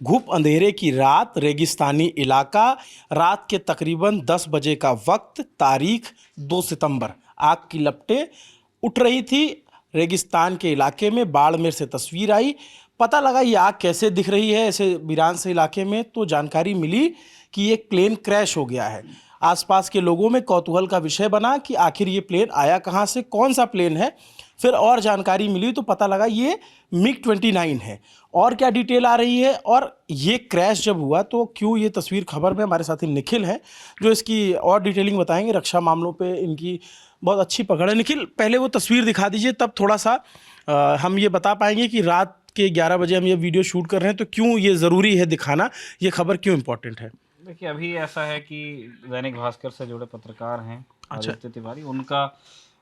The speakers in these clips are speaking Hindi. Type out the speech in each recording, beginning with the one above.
घुप अंधेरे की रात, रेगिस्तानी इलाका, रात के तकरीबन 10 बजे का वक्त, तारीख 2 सितंबर। आग की लपटें उठ रही थी रेगिस्तान के इलाके में। बाड़मेर से तस्वीर आई, पता लगा ये आग कैसे दिख रही है ऐसे वीरान से इलाके में। तो जानकारी मिली कि एक प्लेन क्रैश हो गया है। आसपास के लोगों में कौतूहल का विषय बना कि आखिर ये प्लेन आया कहाँ से, कौन सा प्लेन है। फिर और जानकारी मिली तो पता लगा ये MiG-29 है। और क्या डिटेल आ रही है और ये क्रैश जब हुआ तो क्यों, ये तस्वीर खबर में हमारे साथी निखिल हैं जो इसकी और डिटेलिंग बताएंगे। रक्षा मामलों पे इनकी बहुत अच्छी पकड़ है। निखिल, पहले वो तस्वीर दिखा दीजिए, तब थोड़ा सा हम ये बता पाएंगे कि रात के 11 बजे हम ये वीडियो शूट कर रहे हैं तो क्यों ये ज़रूरी है दिखाना, ये खबर क्यों इम्पोर्टेंट है। देखिए, अभी ऐसा है कि दैनिक भास्कर से जुड़े पत्रकार हैं आदित्य तिवारी,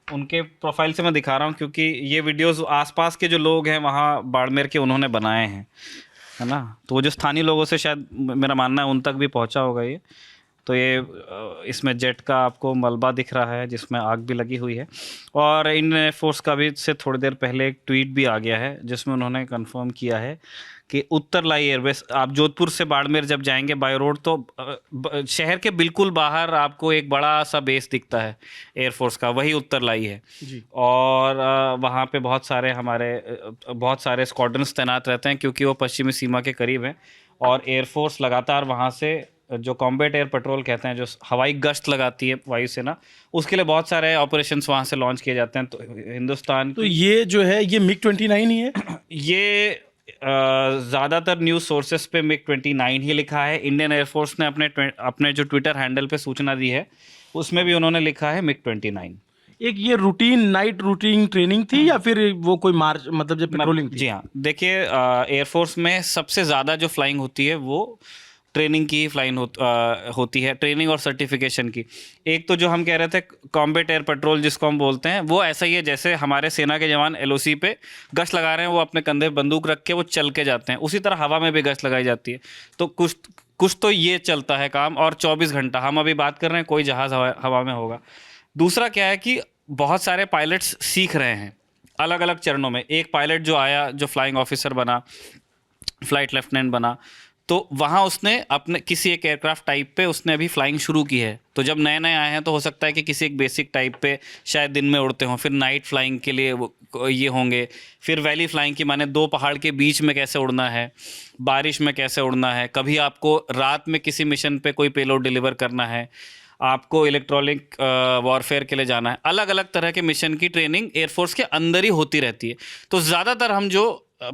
उनके प्रोफाइल से मैं दिखा रहा हूँ क्योंकि ये वीडियोस आसपास के जो लोग हैं वहाँ बाड़मेर के उन्होंने बनाए हैं, है ना। तो वो जो स्थानीय लोगों से शायद मेरा मानना है उन तक भी पहुँचा होगा ये। तो ये इसमें जेट का आपको मलबा दिख रहा है जिसमें आग भी लगी हुई है। और इंडियन एयरफोर्स का भी से थोड़ी देर पहले एक ट्वीट भी आ गया है जिसमें उन्होंने कंफर्म किया है कि उत्तर लाई एयरबेस, आप जोधपुर से बाड़मेर जब जाएंगे बाय रोड तो शहर के बिल्कुल बाहर आपको एक बड़ा सा बेस दिखता है एयरफोर्स का, वही उत्तर लाई है जी। और वहाँ पे बहुत सारे स्क्वाड्रन्स तैनात रहते हैं क्योंकि वो पश्चिमी सीमा के करीब हैं। और एयरफोर्स लगातार वहाँ से जो कॉम्बैट एयर पेट्रोल कहते हैं, जो हवाई गश्त लगाती है वायुसेना, उसके लिए बहुत सारे ऑपरेशंस वहाँ से लॉन्च किए जाते हैं। तो हिंदुस्तान, तो ये जो है ये MiG-29 ही है। ये ज़्यादातर न्यूज़ सोर्सेस पे MiG-29 ही लिखा है। इंडियन एयरफोर्स ने अपने जो ट्विटर हैंडल पे सूचना दी है उसमें भी उन्होंने लिखा है MiG-29। एक ये नाइट रूटीन ट्रेनिंग थी या फिर वो कोई मार्च, मतलब जब पेट्रोलिंग थी? जी हाँ, देखिए एयरफोर्स में सबसे ज़्यादा जो फ्लाइंग होती है वो ट्रेनिंग की ही फ्लाइंग होती है, ट्रेनिंग और सर्टिफिकेशन की। एक तो जो हम कह रहे थे कॉम्बैट एयर पेट्रोल जिसको हम बोलते हैं, वो ऐसा ही है जैसे हमारे सेना के जवान LOC पे गश्त लगा रहे हैं, वो अपने कंधे बंदूक रख के वो चल के जाते हैं, उसी तरह हवा में भी गश्त लगाई जाती है। तो कुछ तो ये चलता है काम, और 24 घंटा हम अभी बात कर रहे हैं कोई जहाज़ हवा में होगा। दूसरा क्या है कि बहुत सारे पायलट्स सीख रहे हैं अलग अलग चरणों में। एक पायलट जो आया, जो फ्लाइंग ऑफिसर बना, फ्लाइट लेफ्टिनेंट बना, तो वहाँ उसने अपने किसी एक एयरक्राफ्ट टाइप पे उसने अभी फ्लाइंग शुरू की है। तो जब नए नए आए हैं तो हो सकता है कि किसी एक बेसिक टाइप पे शायद दिन में उड़ते हों, फिर नाइट फ्लाइंग के लिए ये होंगे, फिर वैली फ्लाइंग की माने 2 पहाड़ के बीच में कैसे उड़ना है, बारिश में कैसे उड़ना है, कभी आपको रात में किसी मिशन पे कोई पेलोड डिलीवर करना है, आपको इलेक्ट्रॉनिक वॉरफेयर के लिए जाना है। अलग अलग तरह के मिशन की ट्रेनिंग एयरफोर्स के अंदर ही होती रहती है। तो ज़्यादातर हम जो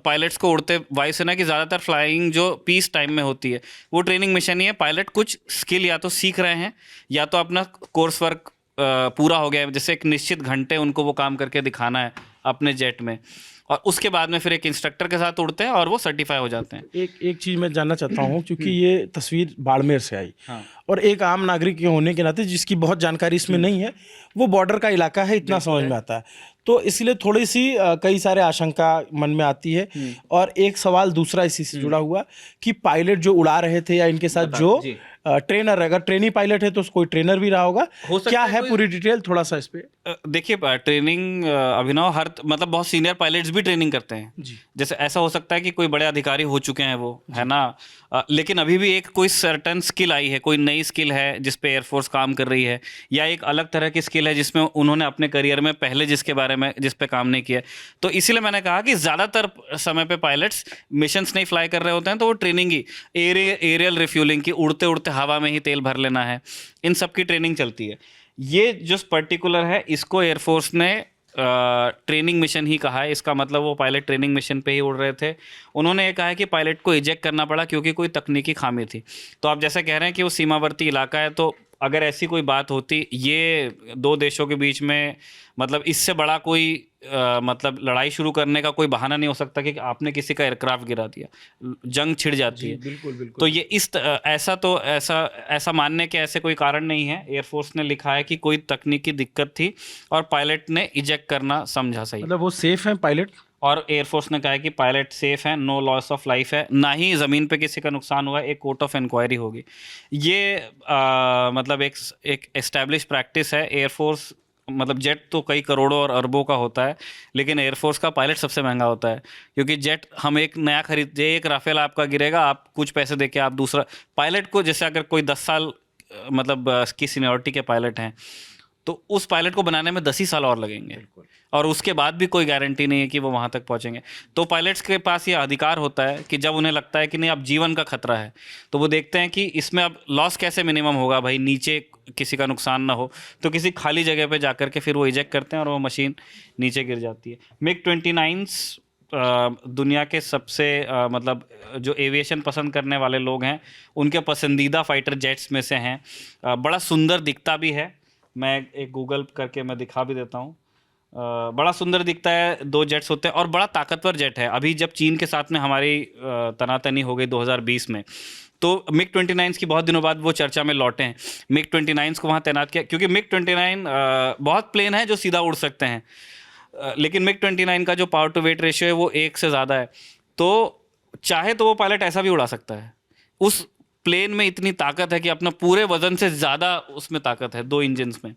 पायलट्स को उड़ते, वायुसेना की ज़्यादातर फ्लाइंग जो पीस टाइम में होती है वो ट्रेनिंग मिशन ही है। पायलट कुछ स्किल या तो सीख रहे हैं या तो अपना कोर्स वर्क पूरा हो गया है, जैसे एक निश्चित घंटे उनको वो काम करके दिखाना है अपने जेट में, और उसके बाद में फिर एक इंस्ट्रक्टर के साथ उड़ते हैं और वो सर्टिफाई हो जाते हैं। एक चीज़ मैं जानना चाहता हूँ, क्योंकि ये तस्वीर बाड़मेर से आई, हाँ, और एक आम नागरिक के होने के नाते जिसकी बहुत जानकारी इसमें नहीं है, वो बॉर्डर का इलाका है, इतना समझ में आता है, तो इसलिए थोड़ी सी कई सारे आशंका मन में आती है। और एक सवाल दूसरा इसी से जुड़ा हुआ कि पायलट जो उड़ा रहे थे या इनके साथ जो ट्रेनर, अगर ट्रेनी पायलट है तो कोई ट्रेनर भी रहा होगा, क्या है पूरी डिटेल थोड़ा सा इस पे? देखिए, ट्रेनिंग अभिनव हर मतलब बहुत सीनियर पायलट्स भी ट्रेनिंग करते हैं जी। जैसे ऐसा हो सकता है कि कोई बड़े अधिकारी हो चुके हैं वो, है ना, लेकिन अभी भी एक कोई सर्टेन स्किल आई है, कोई नई स्किल है जिस पे एयरफोर्स काम कर रही है, या एक अलग तरह की स्किल है जिसमें उन्होंने अपने करियर में पहले जिस पे काम नहीं किया। तो इसीलिए मैंने कहा कि ज़्यादातर समय पे पायलट्स मिशंस नहीं फ्लाई कर रहे होते हैं, तो वो ट्रेनिंग ही एरियल रिफ्यूलिंग की, उड़ते उड़ते हवा में ही तेल भर लेना है, इन सब की ट्रेनिंग चलती है। ये जो पर्टिकुलर है इसको एयरफोर्स ने ट्रेनिंग मिशन ही कहा है। इसका मतलब वो पायलट ट्रेनिंग मिशन पे ही उड़ रहे थे। उन्होंने ये कहा है कि पायलट को इजेक्ट करना पड़ा क्योंकि कोई तकनीकी खामी थी। तो आप जैसे कह रहे हैं कि वो सीमावर्ती इलाका है, तो अगर ऐसी कोई बात होती, ये 2 देशों के बीच में मतलब इससे बड़ा कोई मतलब लड़ाई शुरू करने का कोई बहाना नहीं हो सकता कि आपने किसी का एयरक्राफ्ट गिरा दिया, जंग छिड़ जाती है। बिल्कुल बिल्कुल। तो ये ऐसा मानने के ऐसे कोई कारण नहीं है। एयरफोर्स ने लिखा है कि कोई तकनीकी दिक्कत थी और पायलट ने इजेक्ट करना समझा सही, मतलब वो सेफ है पायलट। और एयरफोर्स ने कहा है कि पायलट सेफ है, नो लॉस ऑफ लाइफ है, ना ही ज़मीन पे किसी का नुकसान हुआ, एक कोर्ट ऑफ इंक्वायरी होगी। ये मतलब एक एस्टैब्लिश प्रैक्टिस है। एयरफोर्स मतलब जेट तो कई करोड़ों और अरबों का होता है, लेकिन एयरफोर्स का पायलट सबसे महंगा होता है, क्योंकि जेट हम एक नया खरीदते, एक राफेल आपका गिरेगा, आप कुछ पैसे देके आप दूसरा पायलट को, जैसे अगर कोई 10 साल मतलब की सीनियरिटी के पायलट हैं, तो उस पायलट को बनाने में 10 ही साल और लगेंगे, और उसके बाद भी कोई गारंटी नहीं है कि वो वहाँ तक पहुँचेंगे। तो पायलट्स के पास ये अधिकार होता है कि जब उन्हें लगता है कि नहीं अब जीवन का खतरा है, तो वो देखते हैं कि इसमें अब लॉस कैसे मिनिमम होगा, भाई नीचे किसी का नुकसान ना हो, तो किसी खाली जगह पे जाकर के फिर वो इजेक्ट करते हैं और वो मशीन नीचे गिर जाती है। MiG-29 दुनिया के सबसे मतलब जो एविएशन पसंद करने वाले लोग हैं उनके पसंदीदा फाइटर जेट्स में से हैं। बड़ा सुंदर दिखता भी है, मैं एक गूगल करके मैं दिखा भी देता हूँ। बड़ा सुंदर दिखता है, 2 जेट्स होते हैं और बड़ा ताकतवर जेट है। अभी जब चीन के साथ में हमारी तनातनी हो गई 2020 में, तो MiG-29 की बहुत दिनों बाद वो चर्चा में लौटे हैं। MiG-29 को वहाँ तैनात किया क्योंकि MiG-29 बहुत प्लेन है जो सीधा उड़ सकते हैं, लेकिन MiG-29 का जो पावर टू वेट रेशियो है वो 1 से ज़्यादा है, तो चाहे तो वो पायलट ऐसा भी उड़ा सकता है। उस प्लेन में इतनी ताकत है कि अपना पूरे वजन से ज़्यादा उसमें ताकत है 2 इंजन्स में,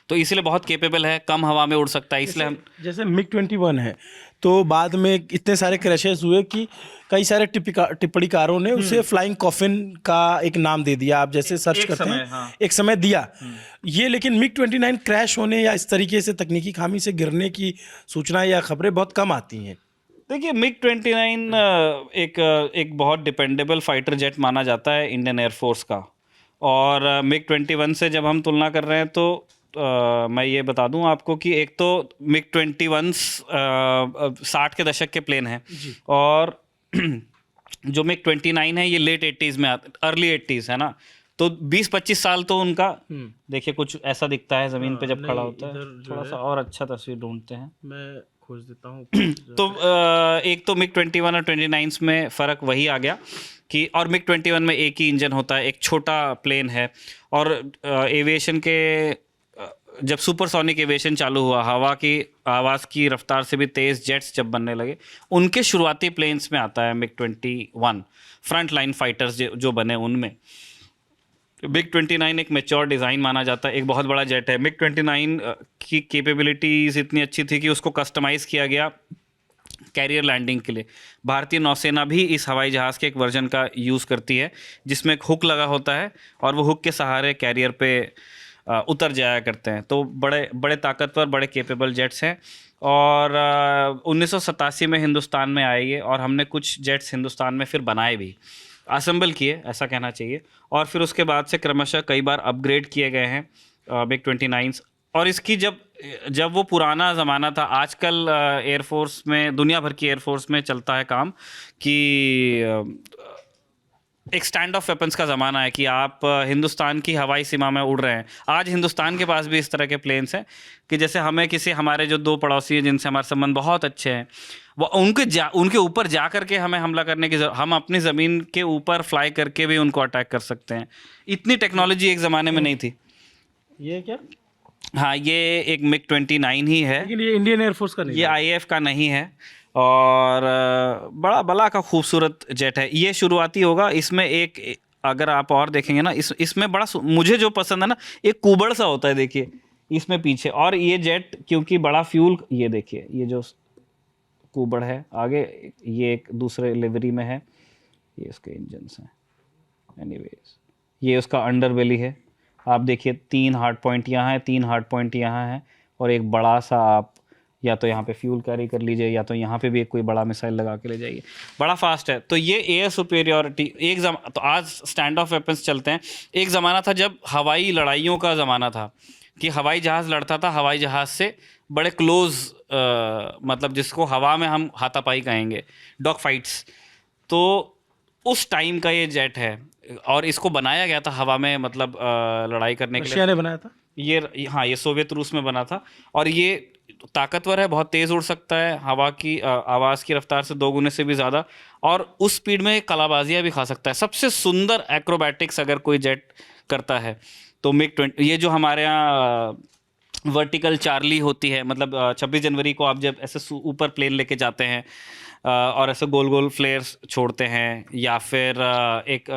तो इसलिए बहुत केपेबल है, कम हवा में उड़ सकता है। इसलिए हम जैसे MiG-21 है, तो बाद में इतने सारे क्रैशेस हुए कि कई सारे टिप्पणीकारों ने उसे फ्लाइंग कॉफिन का एक नाम दे दिया। आप जैसे सर्च करते हैं, हाँ। एक समय दिया ये, लेकिन MiG-29 क्रैश होने या इस तरीके से तकनीकी खामी से गिरने की सूचना या खबरें बहुत कम आती हैं। देखिए, MiG-29 एक बहुत डिपेंडेबल फाइटर जेट माना जाता है इंडियन एयरफोर्स का, और MiG-21 से जब हम तुलना कर रहे हैं तो मैं ये बता दूं आपको कि एक तो MiG-21 60 के दशक के प्लेन हैं, और जो MiG-29 है ये लेट 80s में अर्ली 80s है ना, तो 20-25 साल तो उनका देखिए कुछ ऐसा दिखता है ज़मीन पे जब खड़ा होता है। थोड़ा सा और अच्छा तस्वीर ढूंढते हैं, मैं खोज देता हूँ। तो एक तो MiG-21 और 29 में फ़र्क वही आ गया कि, और MiG-21 में एक ही इंजन होता है, एक छोटा प्लेन है, और एविएशन के जब सुपरसोनिक एविएशन चालू हुआ, हवा की आवाज़ की रफ्तार से भी तेज़ जेट्स जब बनने लगे, उनके शुरुआती प्लेन्स में आता है MiG-21 फ्रंट लाइन फाइटर्स जो बने उनमें। MiG-29 एक मैच्योर डिज़ाइन माना जाता है, एक बहुत बड़ा जेट है। MiG-29 की कैपेबिलिटीज़ इतनी अच्छी थी कि उसको कस्टमाइज़ किया गया कैरियर लैंडिंग के लिए। भारतीय नौसेना भी इस हवाई जहाज़ के एक वर्जन का यूज़ करती है, जिसमें एक हुक लगा होता है और वो हुक के सहारे कैरियर पे उतर जाया करते हैं। तो बड़े बड़े ताकतवर, बड़े कैपेबल जेट्स हैं, और 1987 में हिंदुस्तान में आए ये, और हमने कुछ जेट्स हिंदुस्तान में फिर बनाए भी, असेंबल किए ऐसा कहना चाहिए, और फिर उसके बाद से क्रमशः कई बार अपग्रेड किए गए हैं MiG-29। और इसकी जब वो पुराना ज़माना था, आजकल एयरफोर्स में, दुनिया भर की एयरफोर्स में चलता है काम कि एक स्टैंड ऑफ वेपन्स का ज़माना है कि आप हिंदुस्तान की हवाई सीमा में उड़ रहे हैं। आज हिंदुस्तान के पास भी इस तरह के प्लेन्स हैं कि जैसे हमें हमारे जो 2 पड़ोसी हैं जिनसे हमारे संबंध बहुत अच्छे हैं, वो उनके ऊपर जा करके हमें हमला करने की हम अपनी ज़मीन के ऊपर फ्लाई करके भी उनको अटैक कर सकते हैं। इतनी टेक्नोलॉजी एक ज़माने में नहीं थी। ये क्या? हाँ, ये एक MiG-29 ही है, लेकिन ये इंडियन एयरफोर्स का नहीं, ये IAF का नहीं है, और बड़ा बला का खूबसूरत जेट है। ये शुरुआती होगा, इसमें एक अगर आप और देखेंगे ना, इसमें बड़ा मुझे जो पसंद है ना, एक कुबड़ सा होता है देखिए इसमें पीछे, और ये जेट क्योंकि बड़ा फ्यूल, ये देखिए ये जो कुबड़ है आगे, ये एक दूसरे लिवरी में है, ये इसके इंजन्स हैं। एनीवेज, ये उसका अंडर बेली है, आप देखिए 3 हार्ड पॉइंट यहाँ है, 3 हार्ड पॉइंट यहाँ है, और एक बड़ा सा आप या तो यहाँ पे फ्यूल कैरी कर लीजिए, या तो यहाँ पे भी एक कोई बड़ा मिसाइल लगा के ले जाइए, बड़ा फास्ट है। तो ये एयर सुपेरियॉरिटी तो आज स्टैंड ऑफ वेपन्स चलते हैं। एक ज़माना था जब हवाई लड़ाइयों का ज़माना था कि हवाई जहाज़ लड़ता था हवाई जहाज़ से बड़े क्लोज, मतलब जिसको हवा में हम हाथापाई कहेंगे, डॉग फाइट्स। तो उस टाइम का ये जेट है, और इसको बनाया गया था हवा में, मतलब लड़ाई करने के लिए। रशिया ने बनाया था ये, हाँ, ये सोवियत रूस में बना था, और ये ताकतवर है, बहुत तेज़ उड़ सकता है, हवा की आवाज़ की रफ्तार से 2 गुने से भी ज़्यादा, और उस स्पीड में कलाबाजियाँ भी खा सकता है। सबसे सुंदर एक्रोबैटिक्स अगर कोई जेट करता है तो MiG-20, ये जो हमारे यहाँ वर्टिकल चार्ली होती है, मतलब 26 जनवरी को आप जब ऐसे ऊपर प्लेन लेके जाते हैं और ऐसे गोल गोल फ्लेयर्स छोड़ते हैं, या फिर एक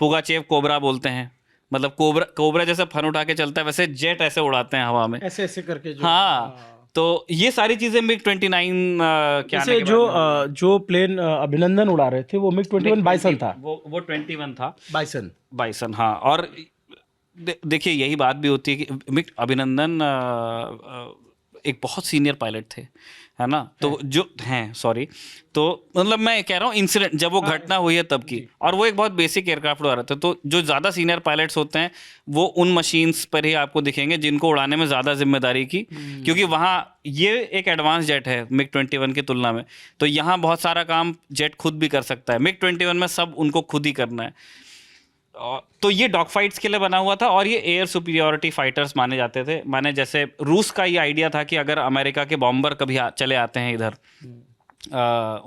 पुगाचेव कोबरा बोलते हैं मतलब कोबरा जैसे फन उठा के चलता है वैसे जेट ऐसे उड़ाते हैं हवा में, ऐसे ऐसे करके जो हाँ। तो ये सारी चीजें MiG-29 के आने जैसे के जो बाद में जो प्लेन अभिनंदन उड़ा रहे थे वो MiG-21 बाइसन था। वो 21 था, बाइसन। बाइसन, हाँ। और देखिए यही बात भी होती है कि मिक अभिनंदन एक बहुत सीनियर पायलट थे, है ना, तो जो हैं, सॉरी, तो मतलब मैं कह रहा हूँ इंसिडेंट जब वो घटना हुई है तब की, और वो एक बहुत बेसिक एयरक्राफ्ट उड़ा रहा था। तो जो ज़्यादा सीनियर पायलट्स होते हैं वो उन मशीन्स पर ही आपको दिखेंगे जिनको उड़ाने में ज़्यादा जिम्मेदारी की, क्योंकि वहाँ ये एक एडवांस जेट है MiG-21 की तुलना में, तो यहाँ बहुत सारा काम जेट खुद भी कर सकता है। MiG-21 में सब उनको खुद ही करना है। तो ये डॉग फाइट्स के लिए बना हुआ था, और ये एयर सुपीरियोरिटी फाइटर्स माने जाते थे। माने जैसे रूस का ये आइडिया था कि अगर अमेरिका के बॉम्बर कभी चले आते हैं इधर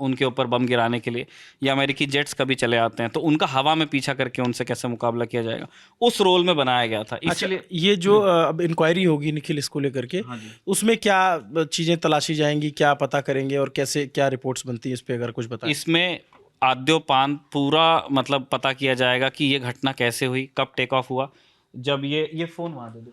उनके ऊपर बम गिराने के लिए, या अमेरिकी जेट्स कभी चले आते हैं, तो उनका हवा में पीछा करके उनसे कैसे मुकाबला किया जाएगा, उस रोल में बनाया गया था। इसलिए ये जो अब इंक्वायरी होगी निखिल इसको लेकर के, उसमें क्या चीज़ें तलाशी जाएंगी, क्या पता करेंगे और कैसे क्या रिपोर्ट्स बनती है, इस पे अगर कुछ बताएं। इसमें आद्योपांत पूरा मतलब पता किया जाएगा कि ये घटना कैसे हुई, कब टेक ऑफ हुआ, जब ये फ़ोन वहाँ दे दो,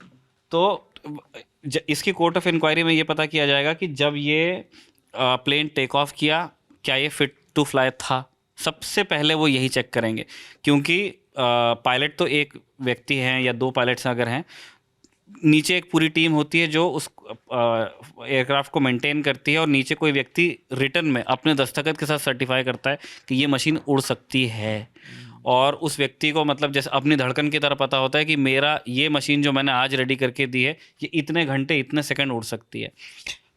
तो इसकी कोर्ट ऑफ इंक्वायरी में ये पता किया जाएगा कि जब ये प्लेन टेक ऑफ किया, क्या ये फिट टू फ्लाई था। सबसे पहले वो यही चेक करेंगे, क्योंकि पायलट तो एक व्यक्ति हैं या दो पायलट्स अगर हैं, नीचे एक पूरी टीम होती है जो उस एयरक्राफ्ट को मेंटेन करती है, और नीचे कोई व्यक्ति रिटर्न में अपने दस्तखत के साथ सर्टिफाई करता है कि ये मशीन उड़ सकती है। और उस व्यक्ति को मतलब जैसे अपनी धड़कन की तरह पता होता है कि मेरा ये मशीन जो मैंने आज रेडी करके दी है ये इतने घंटे इतने सेकंड उड़ सकती है।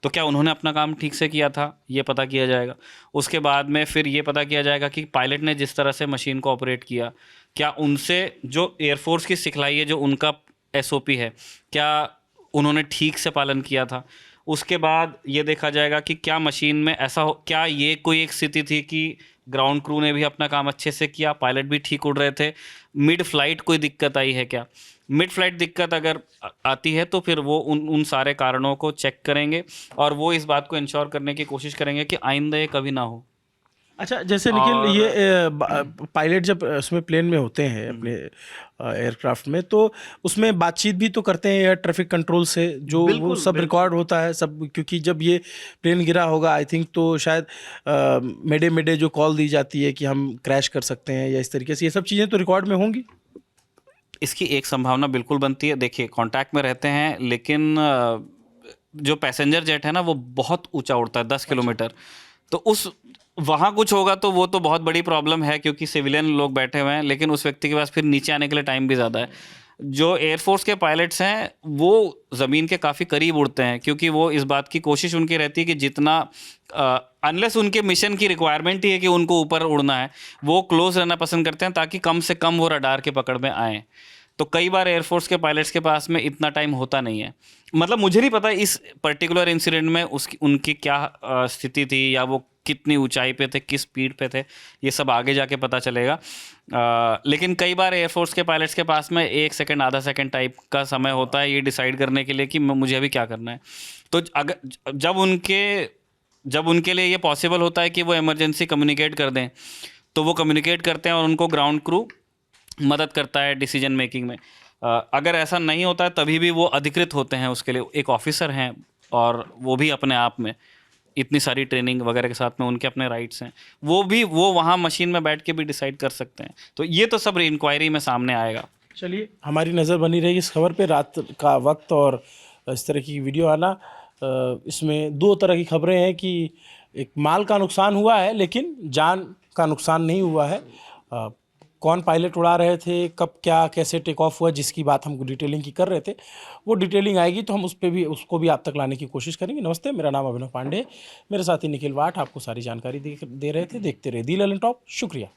तो क्या उन्होंने अपना काम ठीक से किया था, ये पता किया जाएगा। उसके बाद में फिर ये पता किया जाएगा कि पायलट ने जिस तरह से मशीन को ऑपरेट किया, क्या उनसे जो एयरफोर्स की सिखलाई है, जो उनका SOP है, क्या उन्होंने ठीक से पालन किया था। उसके बाद ये देखा जाएगा कि क्या मशीन में ऐसा हो, क्या ये कोई एक स्थिति थी कि ग्राउंड क्रू ने भी अपना काम अच्छे से किया, पायलट भी ठीक उड़ रहे थे, मिड फ्लाइट कोई दिक्कत आई है क्या। मिड फ्लाइट दिक्कत अगर आती है तो फिर वो उन सारे कारणों को चेक करेंगे, और वो इस बात को इंश्योर करने की कोशिश करेंगे कि आइंदा ये कभी ना हो। अच्छा, जैसे निखिल ये पायलट जब उसमें प्लेन में होते हैं अपने एयरक्राफ्ट में, तो उसमें बातचीत भी तो करते हैं एयर ट्रैफिक कंट्रोल से, जो वो सब रिकॉर्ड होता है सब, क्योंकि जब ये प्लेन गिरा होगा आई थिंक तो शायद मेडे जो कॉल दी जाती है कि हम क्रैश कर सकते हैं या इस तरीके से, ये सब चीज़ें तो रिकॉर्ड में होंगी। इसकी एक संभावना बिल्कुल बनती है। देखिए कांटेक्ट में रहते हैं, लेकिन जो पैसेंजर जेट है ना वो बहुत ऊंचा उड़ता है 10 किलोमीटर, तो उस वहाँ कुछ होगा तो वो तो बहुत बड़ी प्रॉब्लम है, क्योंकि सिविलियन लोग बैठे हुए हैं, लेकिन उस व्यक्ति के पास फिर नीचे आने के लिए टाइम भी ज़्यादा है। जो एयरफोर्स के पायलट्स हैं वो ज़मीन के काफ़ी करीब उड़ते हैं, क्योंकि वो इस बात की कोशिश उनकी रहती है कि जितना अनलेस उनके मिशन की रिक्वायरमेंट ही है कि उनको ऊपर उड़ना है, वो क्लोज रहना पसंद करते हैं ताकि कम से कम वो रडार के पकड़ में आएँ। तो कई बार एयरफोर्स के पायलट्स के पास में इतना टाइम होता नहीं है। मतलब मुझे नहीं पता इस पर्टिकुलर इंसिडेंट में उनकी क्या स्थिति थी, या वो कितनी ऊंचाई पे थे, किस स्पीड पे थे, ये सब आगे जाके पता चलेगा। लेकिन कई बार एयरफोर्स के पायलट्स के पास में 1 सेकंड आधा सेकंड टाइप का समय होता है ये डिसाइड करने के लिए कि मुझे अभी क्या करना है। तो अगर जब उनके लिए ये पॉसिबल होता है कि वो इमरजेंसी कम्युनिकेट कर दें, तो वो कम्युनिकेट करते हैं और उनको ग्राउंड क्रू मदद करता है डिसीजन मेकिंग में। अगर ऐसा नहीं होता है तभी भी वो अधिकृत होते हैं, उसके लिए एक ऑफिसर हैं, और वो भी अपने आप में इतनी सारी ट्रेनिंग वगैरह के साथ में उनके अपने राइट्स हैं, वो वहाँ मशीन में बैठ के भी डिसाइड कर सकते हैं। तो ये तो सब इंक्वायरी में सामने आएगा। चलिए, हमारी नज़र बनी रहेगी इस खबर पे। रात का वक्त और इस तरह की वीडियो आना, इसमें दो तरह की खबरें हैं कि एक माल का नुकसान हुआ है लेकिन जान का नुकसान नहीं हुआ है। कौन पायलट उड़ा रहे थे, कब क्या कैसे टेक ऑफ हुआ, जिसकी बात हम डिटेलिंग की कर रहे थे, वो डिटेलिंग आएगी तो हम उसको भी आप तक लाने की कोशिश करेंगे। नमस्ते, मेरा नाम अभिनव पांडे, मेरे साथी निखिल वाट आपको सारी जानकारी दे रहे थे। देखते रहे दी ललन टॉप। शुक्रिया।